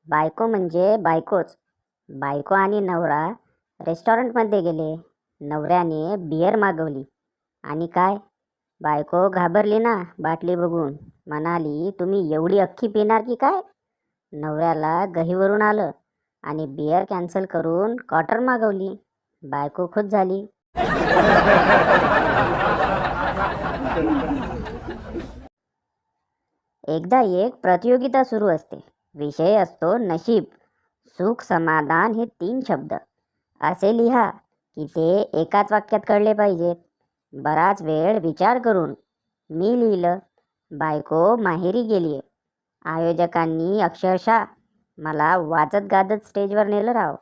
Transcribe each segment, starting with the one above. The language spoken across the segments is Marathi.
बायको म्हणजे बायकोच. बायको आणि नवरा रेस्टॉरंटमध्ये गेले. नवऱ्याने बियर मागवली आणि काय, बायको घाबरली ना बाटली बघून. म्हणाली, तुम्ही एवढी अख्खी पिणार की काय? नवऱ्याला गहीवरून आलं आणि बियर कॅन्सल करून क्वार्टर मागवली. बायको खुश झाली. एकदा एक प्रतियोगिता सुरू असते. विषय असतो नशीब, सुख, समाधान हे 3 शब्द. असे लिहा की ते एकाच वाक्यात कळले पाहिजेत. बराच वेळ विचार करून मी लिहिलं, बायको माहेरी गेलीये. आयोजकांनी अक्षरशः मला वाजत गाजत स्टेजवर नेलं राव.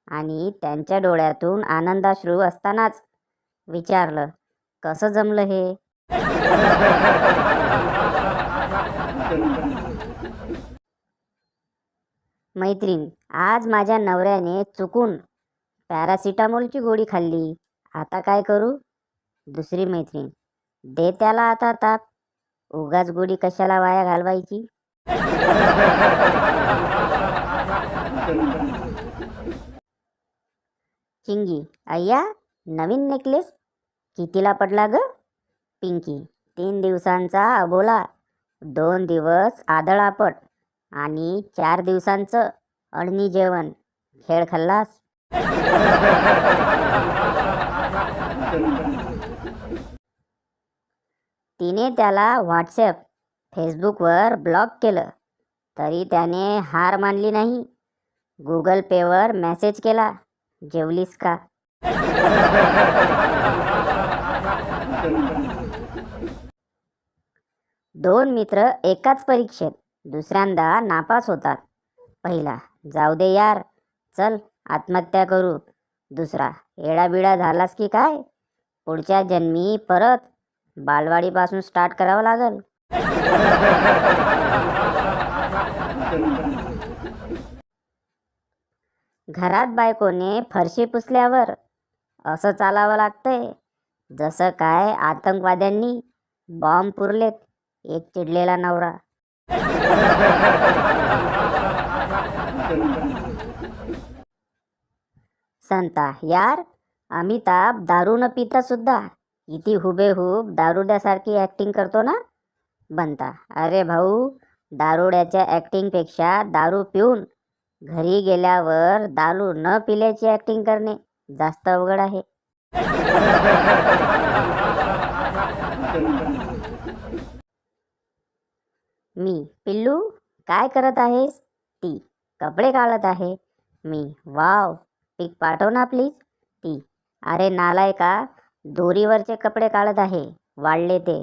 आणि त्यांच्या डोळ्यातून आनंदाश्रू असतानाच विचारलं, कसं जमलं हे? मैत्रीण, आज माझ्या नवऱ्याने चुकून पॅरासिटामोलची गोळी खाल्ली. आता काय करू? दुसरी मैत्रीण, दे त्याला आता ताप. उगाच गोळी कशाला वाया घालवायची? चिंगी, अय्या, नवीन नेकलेस कितीला पडला ग? पिंकी, 3 दिवसांचा अबोला, 2 दिवस आदळापट आणि 4 दिवसांचं अळणी जेवण. खेळ खाल्लास? तिने त्याला व्हॉट्सॲप, फेसबुकवर ब्लॉक केलं, तरी त्याने हार मानली नाही. गुगल पेवर मेसेज केला, जेवलीस का? दोन मित्र एकाच परीक्षेत दुसऱ्यांदा नापास होतात. पहिला, जाऊ दे यार, चल आत्महत्या करू. दुसरा, येडाबिडा झालास की काय? पुढच्या जन्मी परत बालवाडीपासून स्टार्ट करावं लागल. घरात बायकोने फरशी पुसल्यावर असं चालावं लागतंय जसं काय आतंकवाद्यांनी बॉम्ब पुरलेत. एक चिडलेला नवरा. संता, यार, अमिताभ दारू न पिता सुद्धा किती हुबेहूब दारुड्यासारखी ॲक्टिंग करतो ना? बनता, अरे भाऊ, दारुड्याच्या ॲक्टिंगपेक्षा दारू पिऊन घरी गेल्यावर दारू न पिल्याची ॲक्टिंग करणे जास्त अवघड आहे. मी, पिल्लू, काय करत आहेस? ती, कपडे काढत आहे. मी, वाव, पिक पाठव ना प्लीज. ती, अरे नालायका, दोरीवरचे कपडे काढत आहे, वाळले ते.